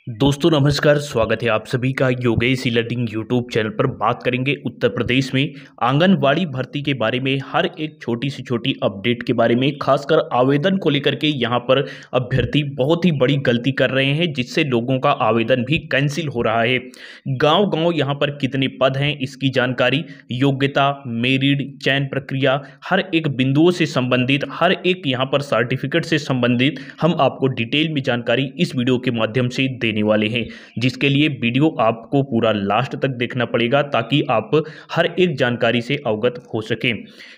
दोस्तों नमस्कार, स्वागत है आप सभी का Yogesh e learning YouTube channel पर। बात करेंगे उत्तर प्रदेश में आंगनवाड़ी भर्ती के बारे में, हर एक छोटी से छोटी अपडेट के बारे में। खासकर आवेदन को लेकर के यहाँ पर अभ्यर्थी बहुत ही बड़ी गलती कर रहे हैं, जिससे लोगों का आवेदन भी कैंसिल हो रहा है। गांव-गांव यहाँ पर कितने पद हैं इसकी जानकारी, योग्यता, मेरिट, चयन प्रक्रिया, हर एक बिंदुओं से संबंधित, हर एक यहाँ पर सर्टिफिकेट से संबंधित हम आपको डिटेल में जानकारी इस वीडियो के माध्यम से देने वाले हैं, जिसके लिए वीडियो आपको पूरा लास्ट तक देखना पड़ेगा ताकि आप हर एक जानकारी से अवगत हो सकें।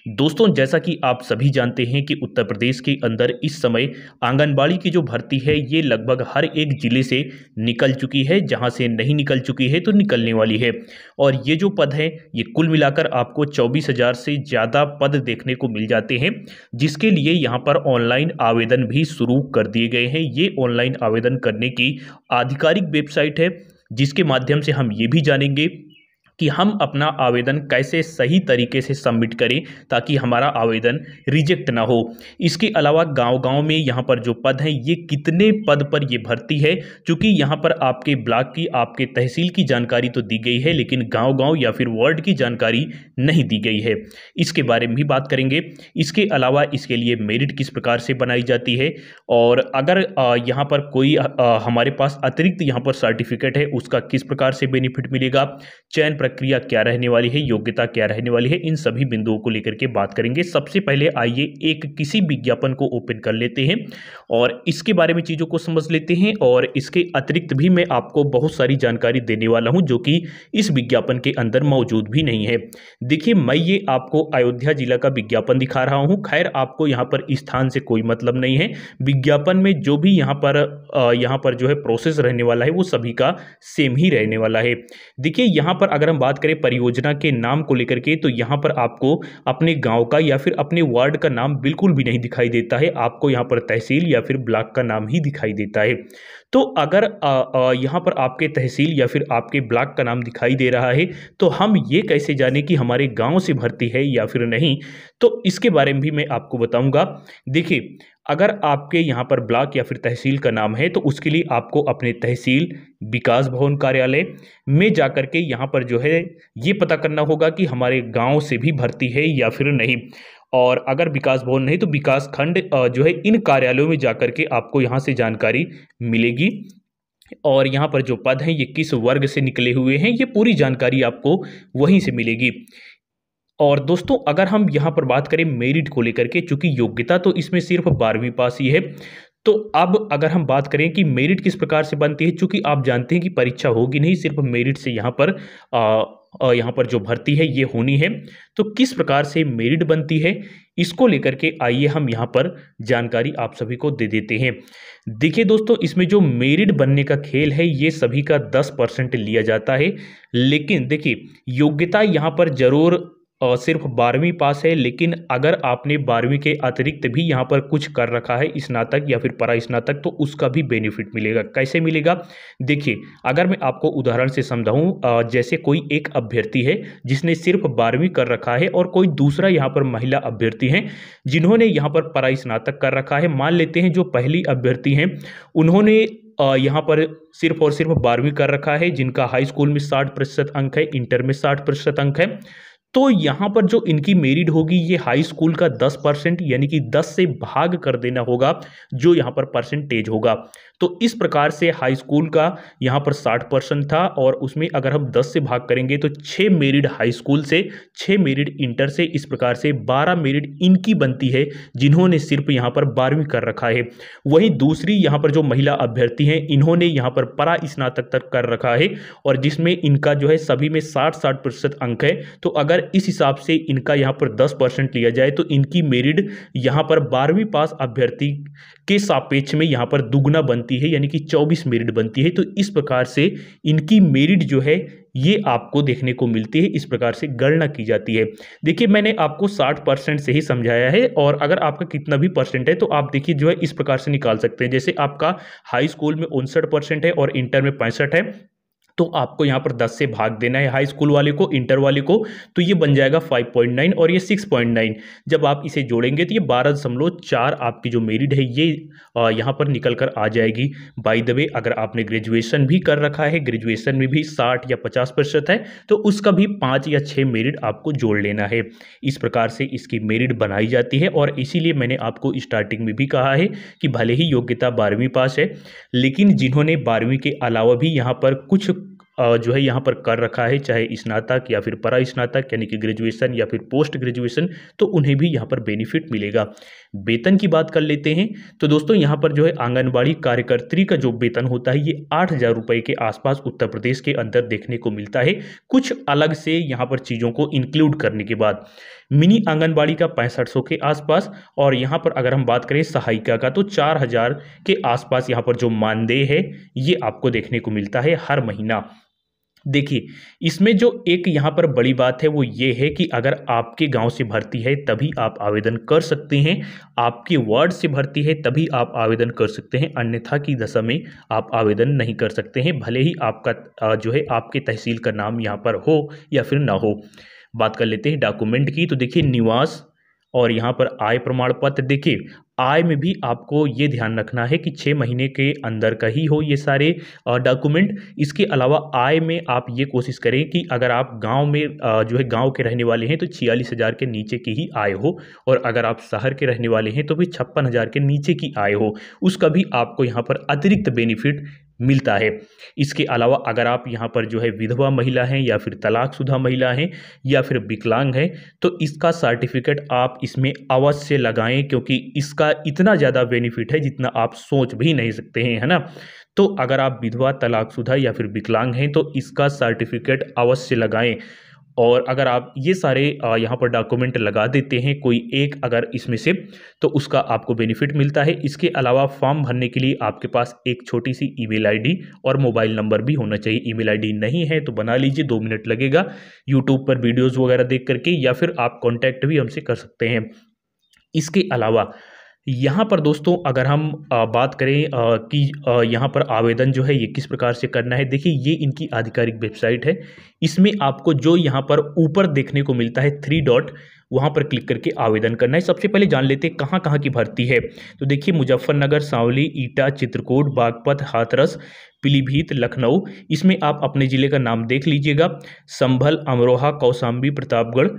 दोस्तों, जैसा कि आप सभी जानते हैं कि उत्तर प्रदेश के अंदर इस समय आंगनबाड़ी की जो भर्ती है ये लगभग हर एक जिले से निकल चुकी है, जहां से नहीं निकल चुकी है तो निकलने वाली है। और ये जो पद है ये कुल मिलाकर आपको 24,000 से ज़्यादा पद देखने को मिल जाते हैं, जिसके लिए यहाँ पर ऑनलाइन आवेदन भी शुरू कर दिए गए हैं। ये ऑनलाइन आवेदन करने की आधिकारिक वेबसाइट है, जिसके माध्यम से हम ये भी जानेंगे कि हम अपना आवेदन कैसे सही तरीके से सबमिट करें ताकि हमारा आवेदन रिजेक्ट ना हो। इसके अलावा गांव-गांव में यहाँ पर जो पद हैं ये कितने पद पर ये भर्ती है, क्योंकि यहाँ पर आपके ब्लॉक की, आपके तहसील की जानकारी तो दी गई है, लेकिन गांव-गांव या फिर वार्ड की जानकारी नहीं दी गई है। इसके बारे में भी बात करेंगे। इसके अलावा इसके लिए मेरिट किस प्रकार से बनाई जाती है, और अगर यहाँ पर कोई हमारे पास अतिरिक्त यहाँ पर सर्टिफिकेट है उसका किस प्रकार से बेनिफिट मिलेगा, चयन प्रक्रिया क्या रहने वाली है, योग्यता क्या रहने वाली है, इन सभी बिंदुओं को लेकर के बात करेंगे। सबसे पहले आइए एक किसी विज्ञापन को ओपन कर लेते हैं और इसके बारे में चीज़ों को समझ लेते हैं। और इसके अतिरिक्त भी मैं आपको बहुत सारी जानकारी देने वाला हूं जो कि इस विज्ञापन के अंदर मौजूद भी नहीं है। देखिए, मैं ये आपको अयोध्या जिला का विज्ञापन दिखा रहा हूँ। खैर, आपको यहाँ पर स्थान से कोई मतलब नहीं है। विज्ञापन में जो भी यहाँ पर जो है प्रोसेस रहने वाला है वो सभी का सेम ही रहने वाला है। देखिए, यहाँ पर अगर हम बात करें परियोजना के नाम को लेकर के, तो यहाँ पर आपको अपने गांव का या फिर अपने वार्ड का नाम बिल्कुल भी नहीं दिखाई देता है। आपको यहाँ पर तहसील या फिर ब्लॉक का नाम ही दिखाई देता है। तो अगर यहाँ पर आपके तहसील या फिर आपके ब्लॉक का नाम दिखाई दे रहा है तो हम ये कैसे जाने कि हमारे गांव से भर्ती है या फिर नहीं, तो इसके बारे में भी मैं आपको बताऊंगा। देखिए, अगर आपके यहाँ पर ब्लॉक या फिर तहसील का नाम है तो उसके लिए आपको अपने तहसील विकास भवन कार्यालय में जाकर के यहाँ पर जो है ये पता करना होगा कि हमारे गांव से भी भर्ती है या फिर नहीं। और अगर विकास भवन नहीं तो विकास खंड जो है इन कार्यालयों में जाकर के आपको यहाँ से जानकारी मिलेगी। और यहाँ पर जो पद हैं ये किस वर्ग से निकले हुए हैं, ये पूरी जानकारी आपको वहीं से मिलेगी। और दोस्तों, अगर हम यहाँ पर बात करें मेरिट को लेकर के, चूंकि योग्यता तो इसमें सिर्फ 12वीं पास ही है, तो अब अगर हम बात करें कि मेरिट किस प्रकार से बनती है, चूंकि आप जानते हैं कि परीक्षा होगी नहीं, सिर्फ मेरिट से यहाँ पर जो भर्ती है ये होनी है। तो किस प्रकार से मेरिट बनती है इसको लेकर के आइए हम यहाँ पर जानकारी आप सभी को दे देते हैं। देखिए दोस्तों, इसमें जो मेरिट बनने का खेल है ये सभी का 10% लिया जाता है। लेकिन देखिए, योग्यता यहाँ पर जरूर सिर्फ 12वीं पास है, लेकिन अगर आपने 12वीं के अतिरिक्त भी यहाँ पर कुछ कर रखा है, स्नातक या फिर परास्नातक, तो उसका भी बेनिफिट मिलेगा। कैसे मिलेगा? देखिए, अगर मैं आपको उदाहरण से समझाऊं, जैसे कोई एक अभ्यर्थी है जिसने सिर्फ 12वीं कर रखा है और कोई दूसरा यहाँ पर महिला अभ्यर्थी हैं जिन्होंने यहाँ पर परास्नातक कर रखा है। मान लेते हैं जो पहली अभ्यर्थी हैं उन्होंने यहाँ पर सिर्फ और सिर्फ 12वीं कर रखा है, जिनका हाई स्कूल में 60% अंक है, इंटर में 60% अंक है। तो यहाँ पर जो इनकी मेरिट होगी ये हाई स्कूल का 10% यानी कि 10 से भाग कर देना होगा जो यहाँ पर परसेंटेज होगा। तो इस प्रकार से हाई स्कूल का यहाँ पर 60% था और उसमें अगर हम 10 से भाग करेंगे तो 6 मेरिट हाई स्कूल से, 6 मेरिट इंटर से, इस प्रकार से 12 मेरिट इनकी बनती है जिन्होंने सिर्फ यहाँ पर 12वीं कर रखा है। वहीं दूसरी यहाँ पर जो महिला अभ्यर्थी हैं इन्होंने यहाँ पर परा स्नातक तक कर रखा है और जिसमें इनका जो है सभी में 60% अंक है। तो अगर इस हिसाब से इनका यहाँ पर 10% लिया जाए तो इनकी मेरिट यहाँ पर 12वीं पास अभ्यर्थी के सापेक्ष में यहाँ पर दुगना बनती है, यानी कि 24 मेरिट बनती है। तो इस प्रकार से इनकी मेरिट जो है ये आपको देखने को मिलती है, इस प्रकार से गणना की जाती है। देखिए, मैंने आपको 60% से ही समझाया है और अगर आपका कितना भी परसेंट है तो आप देखिए जो है इस प्रकार से निकाल सकते हैं। जैसे आपका हाई स्कूल में 59% है और इंटर में 65 है, तो आपको यहाँ पर 10 से भाग देना है हाई स्कूल वाले को, इंटर वाले को, तो ये बन जाएगा 5.9 और ये 6.9। जब आप इसे जोड़ेंगे तो ये 12.4 आपकी जो मेरिट है ये यहाँ पर निकल कर आ जाएगी। बाय द वे, अगर आपने ग्रेजुएशन भी कर रखा है, ग्रेजुएशन में भी 60 या 50% है, तो उसका भी 5 या 6 मेरिट आपको जोड़ लेना है। इस प्रकार से इसकी मेरिट बनाई जाती है और इसीलिए मैंने आपको स्टार्टिंग में भी कहा है कि भले ही योग्यता 12वीं पास है, लेकिन जिन्होंने 12वीं के अलावा भी यहाँ पर कुछ जो है यहाँ पर कर रखा है, चाहे स्नातक या फिर परा स्नातक यानी कि ग्रेजुएशन या फिर पोस्ट ग्रेजुएशन, तो उन्हें भी यहाँ पर बेनिफिट मिलेगा। वेतन की बात कर लेते हैं तो दोस्तों यहाँ पर जो है आंगनबाड़ी कार्यकर्त्री का जो वेतन होता है ये 8,000 रुपये के आसपास उत्तर प्रदेश के अंदर देखने को मिलता है, कुछ अलग से यहाँ पर चीज़ों को इंक्लूड करने के बाद। मिनी आंगनबाड़ी का 6500 के आसपास, और यहाँ पर अगर हम बात करें सहायिका का तो 4,000 के आसपास यहाँ पर जो मानदेय है ये आपको देखने को मिलता है हर महीना। देखिए, इसमें जो एक यहाँ पर बड़ी बात है वो ये है कि अगर आपके गांव से भर्ती है तभी आप आवेदन कर सकते हैं, आपके वार्ड से भर्ती है तभी आप आवेदन कर सकते हैं, अन्यथा की दशा में आप आवेदन नहीं कर सकते हैं, भले ही आपका जो है आपके तहसील का नाम यहाँ पर हो या फिर ना हो। बात कर लेते हैं डॉक्यूमेंट की, तो देखिए निवास और यहाँ पर आय प्रमाण पत्र। देखिए, आय में भी आपको ये ध्यान रखना है कि 6 महीने के अंदर का ही हो ये सारे डॉक्यूमेंट। इसके अलावा आय में आप ये कोशिश करें कि अगर आप गांव में जो है गांव के रहने वाले हैं तो 46,000 के नीचे की ही आय हो, और अगर आप शहर के रहने वाले हैं तो भी 56,000 के नीचे की आय हो, उसका भी आपको यहाँ पर अतिरिक्त बेनिफिट मिलता है। इसके अलावा अगर आप यहाँ पर जो है विधवा महिला हैं या फिर तलाकशुदा महिला हैं या फिर विकलांग हैं तो इसका सर्टिफिकेट आप इसमें अवश्य लगाएं, क्योंकि इसका इतना ज़्यादा बेनिफिट है जितना आप सोच भी नहीं सकते हैं, है ना। तो अगर आप विधवा, तलाकशुदा या फिर विकलांग हैं तो इसका सर्टिफिकेट अवश्य लगाएं। और अगर आप ये सारे यहाँ पर डॉक्यूमेंट लगा देते हैं कोई एक अगर इसमें से, तो उसका आपको बेनिफिट मिलता है। इसके अलावा फॉर्म भरने के लिए आपके पास एक छोटी सी ईमेल आईडी और मोबाइल नंबर भी होना चाहिए। ईमेल आईडी नहीं है तो बना लीजिए, 2 मिनट लगेगा, यूट्यूब पर वीडियोज़ वगैरह देख करके, या फिर आप कॉन्टैक्ट भी हमसे कर सकते हैं। इसके अलावा यहाँ पर दोस्तों अगर हम बात करें कि यहाँ पर आवेदन जो है ये किस प्रकार से करना है, देखिए ये इनकी आधिकारिक वेबसाइट है। इसमें आपको जो यहाँ पर ऊपर देखने को मिलता है 3 डॉट, वहाँ पर क्लिक करके आवेदन करना है। सबसे पहले जान लेते हैं कहाँ कहाँ की भर्ती है। तो देखिए मुजफ्फरनगर, सांवली, ईटा, चित्रकूट, बागपत, हाथरस, पीलीभीत, लखनऊ, इसमें आप अपने ज़िले का नाम देख लीजिएगा। संभल, अमरोहा, कौशाम्बी, प्रतापगढ़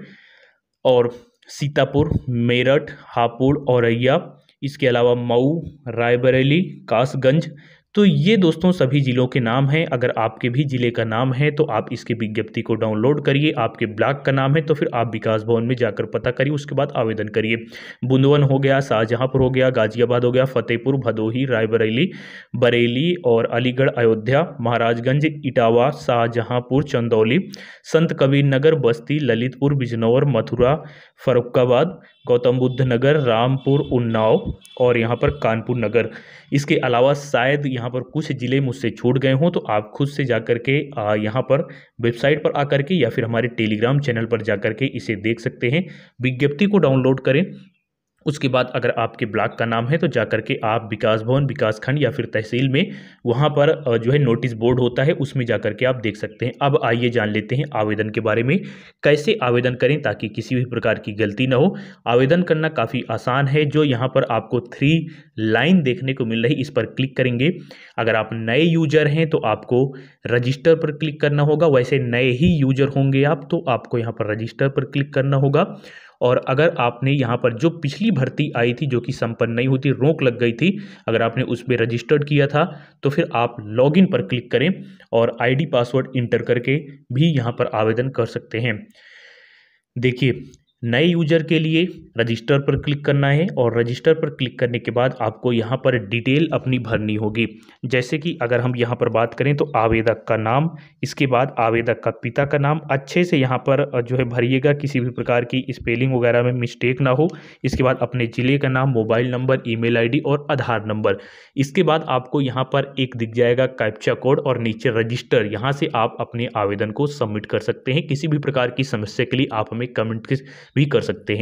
और सीतापुर, मेरठ, हापुड़, औरैया, इसके अलावा मऊ, रायबरेली, कासगंज। तो ये दोस्तों सभी ज़िलों के नाम हैं। अगर आपके भी ज़िले का नाम है तो आप इसकी विज्ञप्ति को डाउनलोड करिए। आपके ब्लॉक का नाम है तो फिर आप विकास भवन में जाकर पता करिए, उसके बाद आवेदन करिए। बुंदवन हो गया, शाहजहांपुर हो गया, गाजियाबाद हो गया, फतेहपुर, भदोही, रायबरेली, बरेली और अलीगढ़, अयोध्या, महाराजगंज, इटावा, शाहजहांपुर, चंदौली, संत कबीर नगर, बस्ती, ललितपुर, बिजनौर, मथुरा, फर्रुखाबाद, गौतम बुद्ध नगर, रामपुर, उन्नाव और यहाँ पर कानपुर नगर। इसके अलावा शायद यहाँ पर कुछ ज़िले मुझसे छूट गए हों, तो आप खुद से जाकर के यहाँ पर वेबसाइट पर आकर के या फिर हमारे टेलीग्राम चैनल पर जाकर के इसे देख सकते हैं। विज्ञप्ति को डाउनलोड करें, उसके बाद अगर आपके ब्लॉक का नाम है तो जाकर के आप विकास भवन, विकास खंड या फिर तहसील में वहाँ पर जो है नोटिस बोर्ड होता है उसमें जाकर के आप देख सकते हैं। अब आइए जान लेते हैं आवेदन के बारे में, कैसे आवेदन करें ताकि किसी भी प्रकार की गलती ना हो। आवेदन करना काफ़ी आसान है। जो यहाँ पर आपको 3 लाइन देखने को मिल रही, इस पर क्लिक करेंगे। अगर आप नए यूजर हैं तो आपको रजिस्टर पर क्लिक करना होगा, वैसे नए ही यूजर होंगे आप तो आपको यहाँ पर रजिस्टर पर क्लिक करना होगा। और अगर आपने यहाँ पर जो पिछली भर्ती आई थी जो कि संपन्न नहीं हुई थी, रोक लग गई थी, अगर आपने उस पर रजिस्टर्ड किया था तो फिर आप लॉगिन पर क्लिक करें और आईडी पासवर्ड इंटर करके भी यहाँ पर आवेदन कर सकते हैं। देखिए नए यूजर के लिए रजिस्टर पर क्लिक करना है और रजिस्टर पर क्लिक करने के बाद आपको यहाँ पर डिटेल अपनी भरनी होगी। जैसे कि अगर हम यहाँ पर बात करें तो आवेदक का नाम, इसके बाद आवेदक का पिता का नाम अच्छे से यहाँ पर जो है भरिएगा, किसी भी प्रकार की स्पेलिंग वगैरह में मिस्टेक ना हो। इसके बाद अपने ज़िले का नाम, मोबाइल नंबर, ईमेल आईडी और आधार नंबर। इसके बाद आपको यहाँ पर एक दिख जाएगा कैप्चा कोड और नीचे रजिस्टर, यहाँ से आप अपने आवेदन को सबमिट कर सकते हैं। किसी भी प्रकार की समस्या के लिए आप हमें कमेंट भी कर सकते हैं।